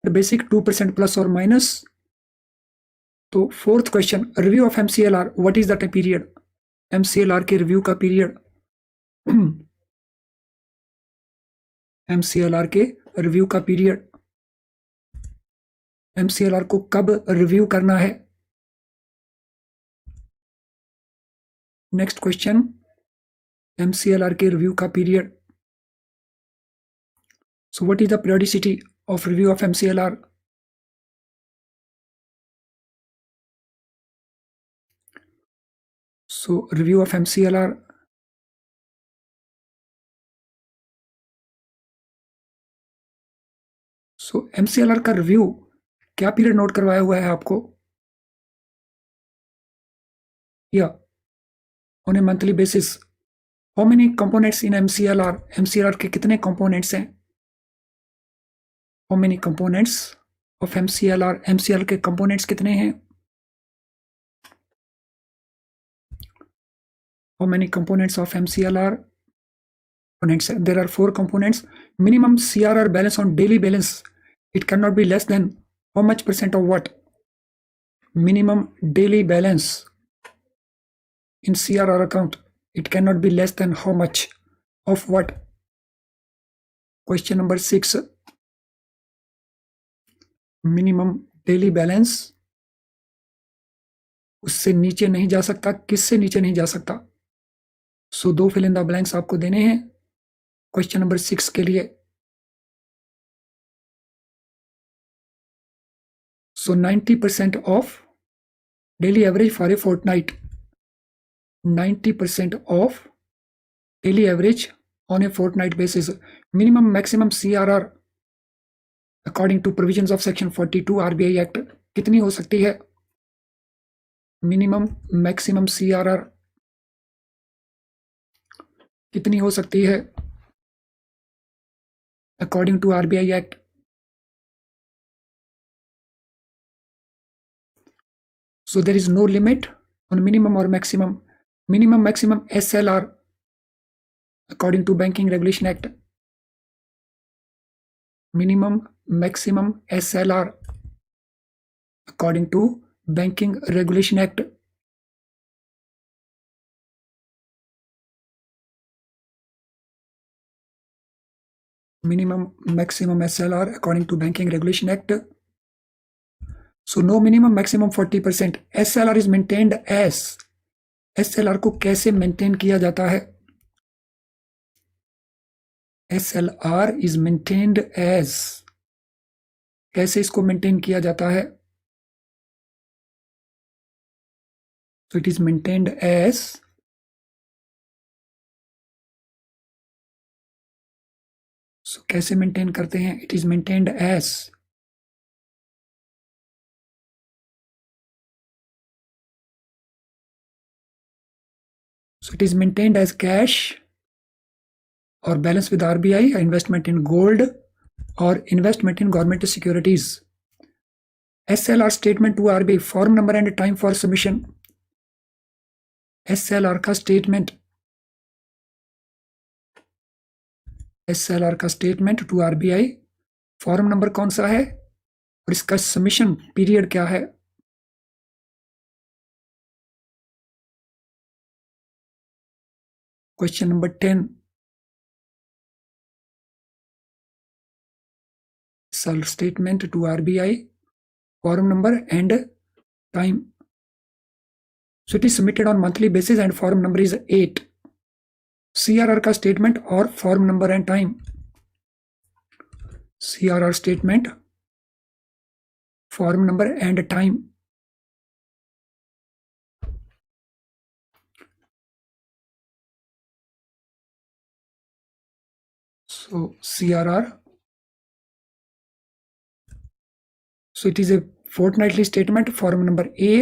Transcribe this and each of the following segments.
Basic 2% plus और minus. तो fourth question, review of MCLR, what is the period? MCLR के review का period MCLR के review का पीरियड, एमसीएलआर को कब रिव्यू करना है? नेक्स्ट क्वेश्चन, एमसीएलआर के रिव्यू का period. So what is the periodicity of review of MCLR? So review of MCLR, so MCLR का रिव्यू क्या पीरियड नोट करवाया हुआ है आपको? या on A monthly basis. How many components in MCLR? MCLR के कितने कंपोनेंट्स हैं? How many components of MCLR? MCLR के कंपोनेंट्स कितने हैं? How many components of MCLR? Components. There are 4 components. Minimum CRR balance on daily balance. It cannot be less than how much percent of what? Minimum daily balance in CRR account. It cannot be less than how much of what? Question number 6. Minimum daily balance उससे नीचे नहीं जा सकता। किससे नीचे नहीं जा सकता? So 2 fill in the blanks आपको देने हैं क्वेश्चन नंबर 6 के लिए। So 90% of daily average for a fortnight, 90% of daily average on a fortnight basis. Minimum maximum CRR according to provisions of section 42 RBI act कितनी हो सकती है? Minimum maximum CRR कितनी हो सकती है according to RBI act? So there is no limit on minimum or maximum. Minimum maximum SLR according to Banking Regulation Act. Minimum maximum SLR according to Banking Regulation Act. Minimum maximum SLR according to Banking Regulation Act. So no minimum maximum 40%. SLR is maintained as, SLR को कैसे maintain किया जाता है? SLR is maintained as, कैसे इसको maintain किया जाता है? So it is maintained as, so कैसे मेंटेन करते हैं? It is maintained as, so it is maintained as cash or balance with RBI, investment in gold or investment in government securities. SLR statement to RBI, form number and time for submission. SLR का statement, SLR का statement to RBI, form number कौन सा है और इसका submission period क्या है? Question number 10, self statement to RBI, form number and time. So it is submitted on monthly basis and form number is 8. CRR का statement और form number and time. CRR statement, form number and time. So CRR, so it is a fortnightly statement, form number A.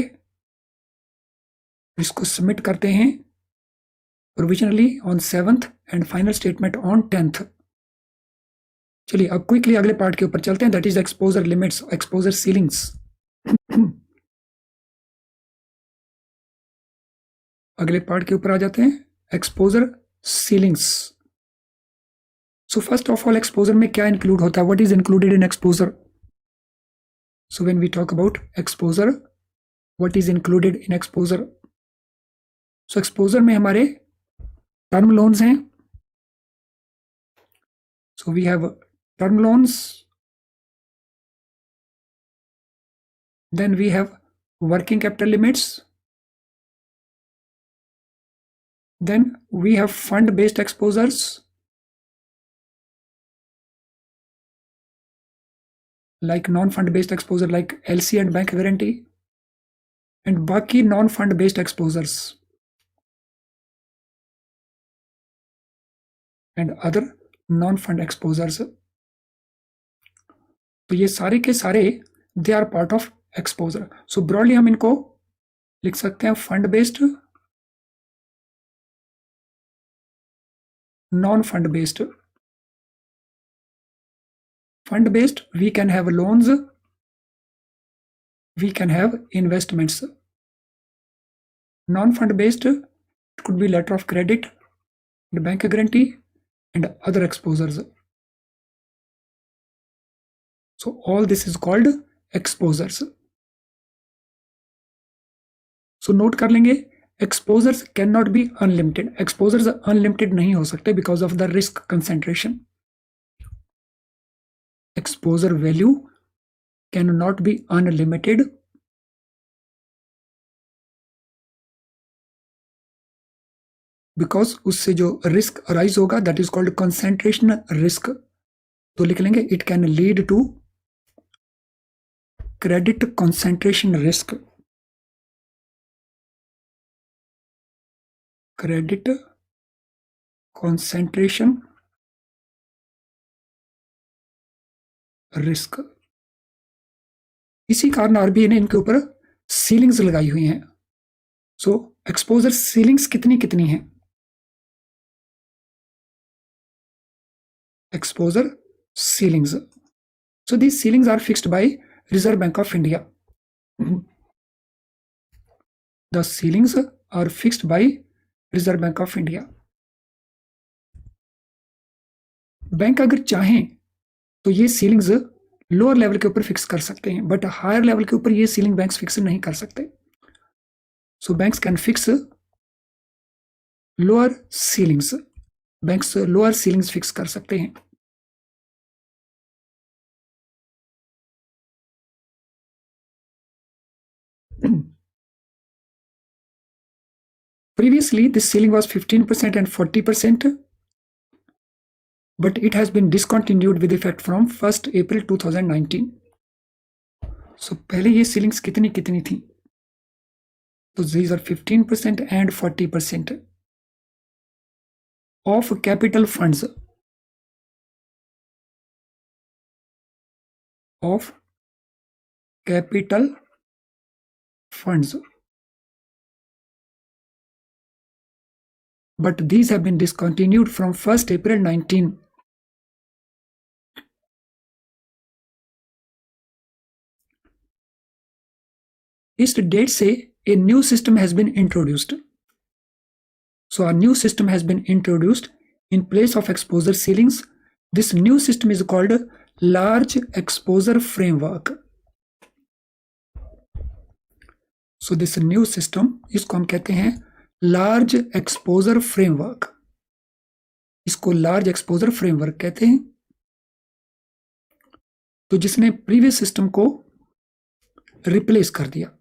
इसको submit करते हैं provisionally on 7th and final statement on 10th. चलिए अब quickly अगले part के ऊपर चलते हैं, that is exposure limits, exposure ceilings. अगले पार्ट के ऊपर आ जाते हैं, exposure ceilings. So first of all exposure में क्या इंक्लूड होता है? What is included in exposure? So when we talk about exposure, what is included in exposure? So exposure में हमारे term loans हैं. So we have term loans. Then we have working capital limits. Then we have fund-based exposures like non-fund based exposure like LC and bank guarantee, and बाकी non-fund based exposures and other non-fund exposures. तो ये सारे के सारे they are part of exposure. So broadly हम इनको लिख सकते हैं fund based, non fund based. Fund based, we can have loans, we can have investments. Non-fund based, it could be letter of credit, the bank guarantee, and other exposures. So all this is called exposures. So note कर लेंगे, exposures cannot be unlimited. Exposures unlimited नहीं हो सकते because of the risk concentration. Exposure value cannot be unlimited because उससे जो risk arise होगा that is called concentration risk. तो लिख लेंगे it can lead to credit concentration risk. Credit concentration risk. इसी कारण आरबीआई ने इनके ऊपर सीलिंग्स लगाई हुई हैं. सो एक्सपोजर सीलिंग्स कितनी कितनी हैं? Exposure ceilings. So these ceilings are fixed by Reserve Bank of India. The ceilings are fixed by Reserve Bank of India. Bank अगर चाहें तो ये सीलिंग्स लोअर लेवल के ऊपर फिक्स कर सकते हैं, बट हायर लेवल के ऊपर ये सीलिंग बैंक्स फिक्स नहीं कर सकते. So banks can fix lower ceilings. Banks lower ceilings fix कर सकते हैं. Previously, this ceiling was 15% and 40%, but it has been discontinued with effect from 1st April 2019. So पहले ये सीलिंग्स कितनी कितनी थी? तो these are 15% and 40% of capital funds. Of capital funds. But these have been discontinued from 1st April 19. इस date से a new system has been introduced. So a new system has been introduced in place of exposure ceilings. This new system is called large exposure framework. So this new system, इसको हम कहते हैं large exposure framework. इसको large exposure framework कहते हैं. तो जिसने previous system को replace कर दिया.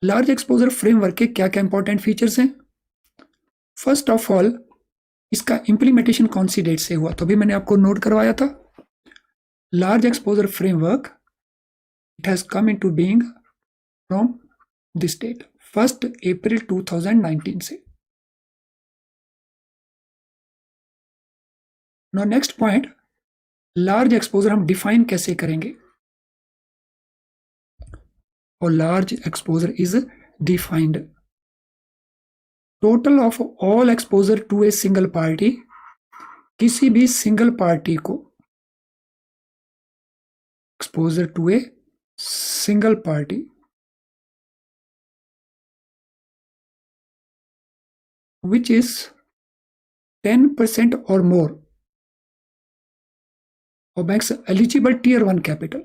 लार्ज एक्सपोजर फ्रेमवर्क के क्या क्या इंपॉर्टेंट फीचर्स हैं? फर्स्ट ऑफ ऑल, इसका इंप्लीमेंटेशन कौन सी डेट से हुआ? तो अभी मैंने आपको नोट करवाया था. Large exposure framework, it has come into being from this date, 1st April 2019 से. Now next point, large exposure हम डिफाइन कैसे करेंगे? और large exposure is defined total of all exposure to a single party. किसी भी single party को exposure to a single party which is 10% or more और banks eligible tier 1 capital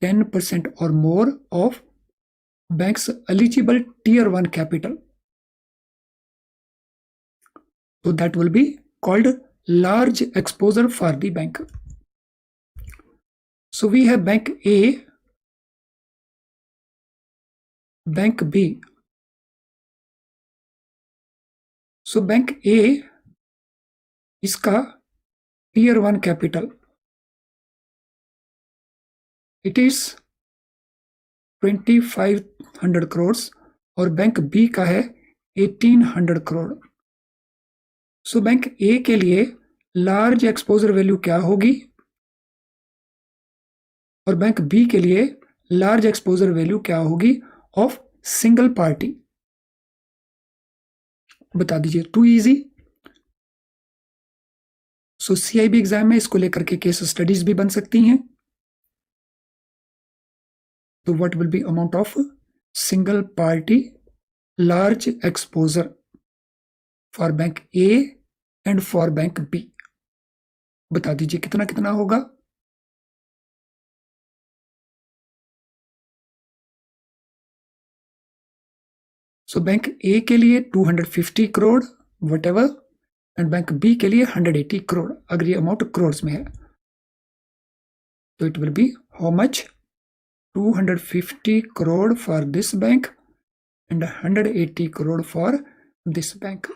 10% or more of banks eligible tier 1 capital, so that will be called large exposure for the bank. So we have bank A, bank B. So bank A इसका tier 1 capital it is 2500 crores और bank B का है 1800 crore. So bank ए के लिए large exposure value क्या होगी और bank B के लिए लार्ज एक्सपोजर वैल्यू क्या होगी ऑफ सिंगल पार्टी, बता दीजिए. Too easy. So CIB exam में इसको लेकर के केस स्टडीज भी बन सकती हैं. तो what will be amount of single party large exposure for bank A and for bank B, बता दीजिए कितना कितना होगा. सो बैंक ए के लिए 250 crore whatever and bank B के लिए 180 करोड़. अगर ये अमाउंट करोड़ में है तो it will be how much 250 crore for this bank and 180 crore for this bank.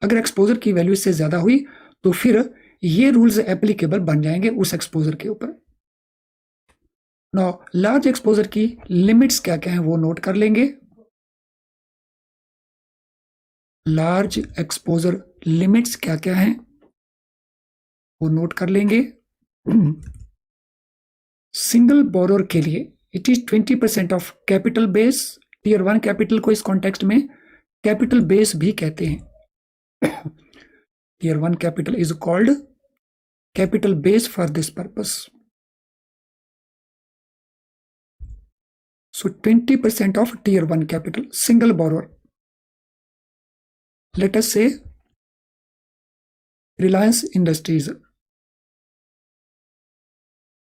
अगर एक्सपोजर की वैल्यू इससे ज्यादा हुई तो फिर ये रूल्स एप्लीकेबल बन जाएंगे उस एक्सपोजर के ऊपर. नाउ लार्ज एक्सपोजर की लिमिट्स क्या क्या हैं वो नोट कर लेंगे. लार्ज एक्सपोजर लिमिट्स क्या क्या हैं वो नोट कर लेंगे. सिंगल बोरोर के लिए it is 20% of capital base. Tier 1 capital को इस कॉन्टेक्स्ट में कैपिटल बेस भी कहते हैं. Tier 1 capital is called capital base for this purpose. So 20% of tier 1 capital single borrower. Let us say Reliance industries.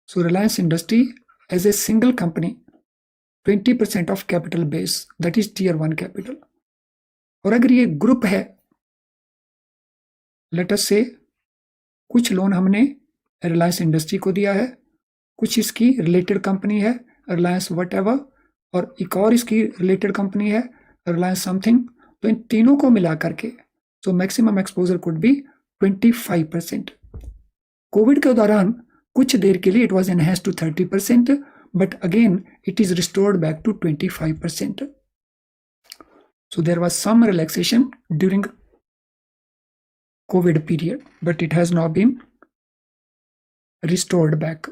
So Reliance industry as a single company 20% of capital base, that is tier 1 capital. और अगर ये group है, let us say कुछ loan हमने Reliance industry को दिया है, कुछ इसकी रिलेटेड कंपनी है रिलायंस वट एवर, और एक और इसकी रिलेटेड कंपनी है रिलायंस समथिंग. तो इन तीनों को मिला करके तो maximum exposure could be 25%. Covid के दौरान कुछ देर के लिए it was enhance to 30%, but again it is restored back to 25%. So there was some relaxation during Covid period, but it has not been restored back.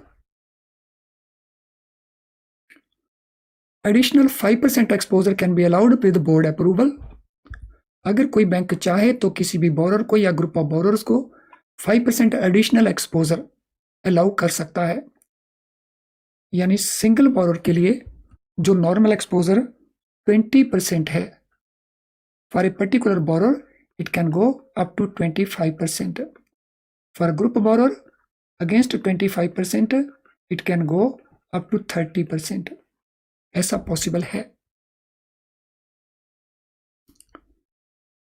Additional 5% exposure can be allowed with board approval. अगर कोई bank चाहे तो किसी भी borer को या group of borers को 5% additional exposure allow कर सकता है. यानी सिंगल बोरर के लिए जो नॉर्मल एक्सपोजर 20% है, for a particular borrower it can go up to 25%. For group borrower against 25% it can go up to 30%. ऐसा पॉसिबल है.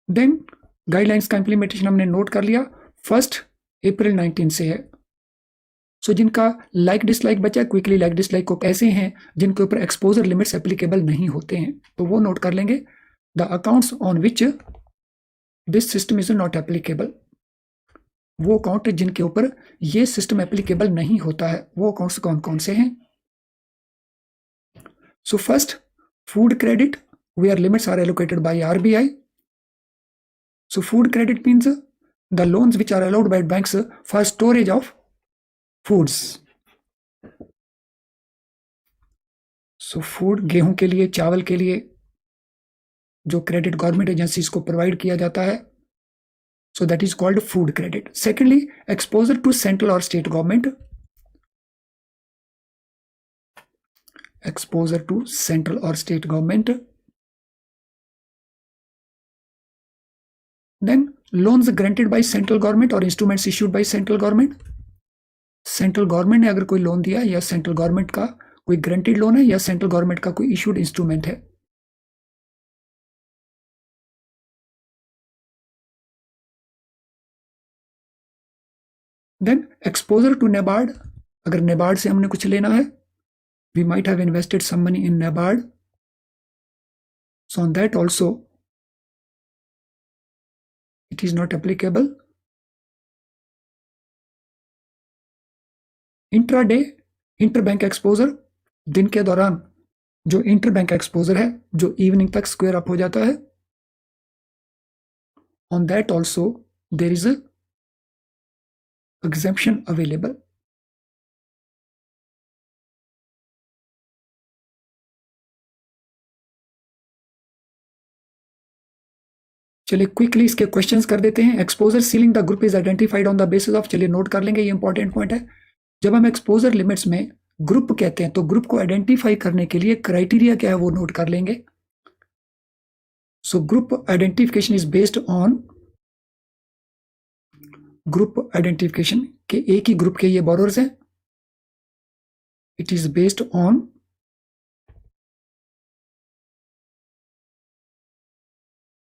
देन गाइडलाइंस का इंप्लीमेंटेशन हमने नोट कर लिया. 1 अप्रैल 19 से है. सो जिनका लाइक डिसलाइक बचा, क्विकली लाइक डिसलाइक को ऐसे हैं जिनके ऊपर एक्सपोजर लिमिट्स एप्लीकेबल नहीं होते हैं तो वो नोट कर लेंगे. The accounts on which this system is not applicable, वो अकाउंट जिनके ऊपर ये सिस्टम एप्लीकेबल नहीं होता है वो अकाउंट्स कौन कौन से हैं. So first food credit where limits are allocated by RBI. So food credit means the loans which are allowed by banks for storage of foods. So food, गेहूं के लिए, चावल के लिए जो क्रेडिट गवर्नमेंट एजेंसीज को प्रोवाइड किया जाता है, so that is called food credit. Secondly exposure to central और state government. Exposure to central और state government. Then loans granted by central government और instruments issued by central government. Central government ने अगर कोई loan दिया या central government का कोई ग्रांटेड लोन है या सेंट्रल गवर्नमेंट का कोई इश्यूड इंस्ट्रूमेंट है। देन एक्सपोजर टू नेबार्ड, अगर नेबार्ड से हमने कुछ लेना है, we might have invested some money in NABARD, so on that also it is not applicable. Intraday interbank exposure, दिन के दौरान जो इंटरबैंक एक्सपोजर है जो इवनिंग तक स्क्वायर अप हो जाता है, on that also there is exemption available. चलिए क्विकली इसके क्वेश्चंस कर देते हैं। Exposure ceiling the group is identified on the basis of, चलिए नोट कर लेंगे, ये इंपॉर्टेंट पॉइंट है। जब हम एक्सपोजर लिमिट्स में ग्रुप कहते हैं तो ग्रुप को आइडेंटिफाई करने के लिए क्राइटेरिया क्या है वो नोट कर लेंगे। So group identification is based on, group identification के एक ही ग्रुप के ये बोरोर्स हैं, it is based on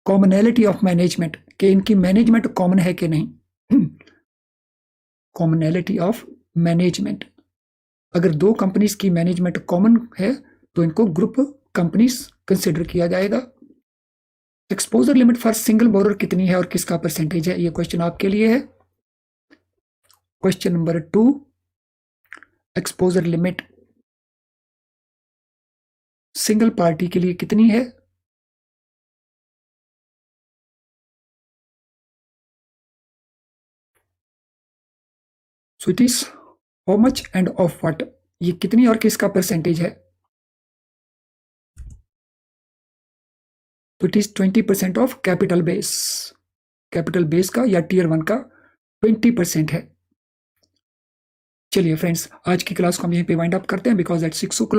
commonality of management, कि इनकी मैनेजमेंट कॉमन है कि नहीं। कॉमनैलिटी ऑफ मैनेजमेंट, अगर दो कंपनीज की मैनेजमेंट कॉमन है तो इनको ग्रुप कंपनीज कंसिडर किया जाएगा। Exposure limit for single borer कितनी है और किसका परसेंटेज है, ये क्वेश्चन आपके लिए है। Question number 2, exposure limit single party के लिए कितनी है। So it is how much end of what, ये कितनी और किसका परसेंटेज है। तो it is 20% of capital base, capital base का या टियर 1 का 20% है। चलिए फ्रेंड्स, आज की क्लास को हम यहीं पे वाइंड अप करते हैं बिकॉज एट 6 o'clock